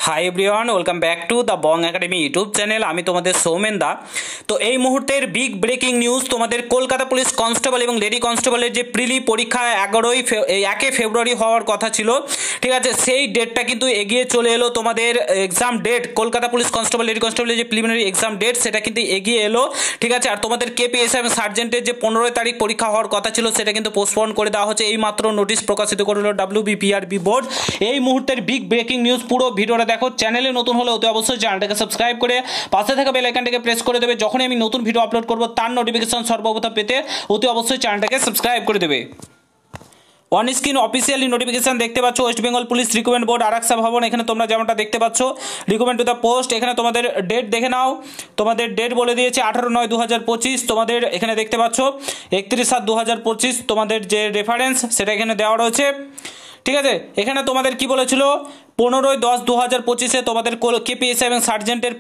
Hi everyone, welcome back to the Bong academy YouTube channel. আমি তোমাদের সৌমেন দা। তো এই মুহূর্তের বিগ ব্রেকিং নিউজ, তোমাদের কলকাতা পুলিশ কনস্টেবল এবং লেডি কনস্টেবলের যে প্রিলি পরীক্ষা 1 ফেব্রুয়ারি হওয়ার কথা ছিল, ঠিক আছে, সেই ডেটটা কিন্তু এগিয়ে চলে এলো। তোমাদের exam date Kolkata police constable lady কনস্টেবলের যে প্রিলিমিনারি এক্সাম ডেট সেটা কিন্তু এগিয়ে এলো, ঠিক আছে। আর তোমাদের কেপিএস এবং সার্জেন্টের যে 15 তারিখ পরীক্ষা হওয়ার কথা ছিল সেটা কিন্তু পোস্টপোন করে দেওয়া হচ্ছে। এই মাত্র নোটিশ প্রকাশিত করলো WBPRB বোর্ড। এই মুহূর্তের বিগ ব্রেকিং নিউজ, পুরো ভিডিওটা দেখো। চ্যানেলে নতুন হলে অতি অবশ্যই চ্যানেলটাকে সাবস্ক্রাইব করে পাশে থাকা বেল আইকনটাকে প্রেস করে দেবে। যখনই আমি নতুন ভিডিও আপলোড করব তার নোটিফিকেশন সর্বপ্রথম পেতে অতি অবশ্যই চ্যানেলটাকে সাবস্ক্রাইব করে দেবে। অন স্ক্রিন অফিসিয়ালি নোটিফিকেশন দেখতে পাচ্ছ, West Bengal police recruitment board Araksha ভবন। এখানে তোমরা যেমনটা দেখতে পাচ্ছ রিক্রুটমেন্ট টু দ্য পোস্ট। এখানে তোমাদের ডেট দেখে নাও, তোমাদের ডেট বলে দিয়েছে 18/9/2025। তোমাদের এখানে দেখতে পাচ্ছ 31/7/2025 তোমাদের যে রেফারেন্স সেটা এখানে দেওয়া রয়েছে, ঠিক আছে। এখানে তোমাদের কি বলেছিল, 15/10/2025 তোমাদের কেপিএস এবং সার্জেন্টের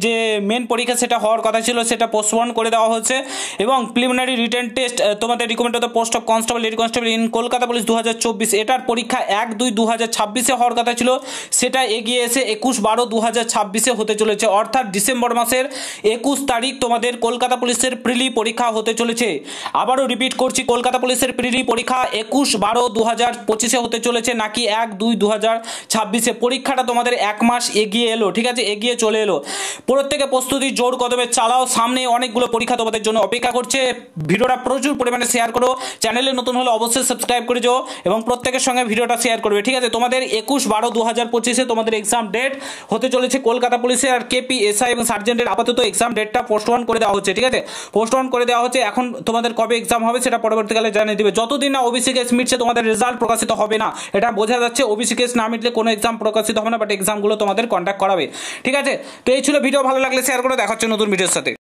যে মেন পরীক্ষা সেটা হওয়ার কথা ছিল, সেটা পোস্টপোন করে দেওয়া হচ্ছে। এবং প্রিলিমিনারি রিটেন টেস্ট তোমাদের recruitment of the post of constable lady constable in Kolkata police 2024, এটার পরীক্ষা 1/2/2026 হওয়ার কথা ছিল, সেটা এগিয়ে এসে 21/12/2026 হতে চলেছে। অর্থাৎ ডিসেম্বর মাসের 21 তারিখ তোমাদের কলকাতা পুলিশের প্রিলি পরীক্ষা হতে চলেছে। আবারও রিপিট করছি, কলকাতা পুলিশের প্রিলি পরীক্ষা 21/12/2025 হতে চলেছে, নাকি 1/2/2026। পরীক্ষাটা তোমাদের 1 মাস এগিয়ে এলো, ঠিক আছে, এগিয়ে চলে এলো। প্রত্যেকে প্রস্তুতি জোর কদমে চালাও, সামনে অনেকগুলো পরীক্ষা তোমাদের জন্য অপেক্ষা করছে। ভিডিওটা প্রচুর পরিমাণে শেয়ার করো, চ্যানেলে নতুন হলে অবশ্যই সাবস্ক্রাইব করে যাও এবং প্রত্যেকের সঙ্গে ভিডিওটা শেয়ার করবে, ঠিক আছে। তোমাদের 21/12/2025 তোমাদের এক্সাম ডেট হতে চলেছে কলকাতা পুলিশের। আর কেপি এসআই এবং সার্জেন্টের আপাতত এক্সাম ডেটটা পোস্টপোন করে দেওয়া হচ্ছে, ঠিক আছে, পোস্টপোন করে দেওয়া হচ্ছে। এখন তোমাদের কবে এক্সাম হবে সেটা পরবর্তীকালে জানিয়ে দিবে। যতদিন না ওবিসি কেস মিটছে তোমাদের রেজাল্ট প্রকাশিত হবে না, এটা বোঝা যাচ্ছে। ওবিসি কেস না মিটলে কোনো এক্সাম প্রকাশিত হবে না, বাট এক্সামগুলো তোমাদের কন্ট্যাক্ট করাবে, ঠিক আছে। তো এই ছিল ভিডিও, ভালো লাগলে শেয়ার করে দেখা হচ্ছে নতুন ভিডিওর সাথে।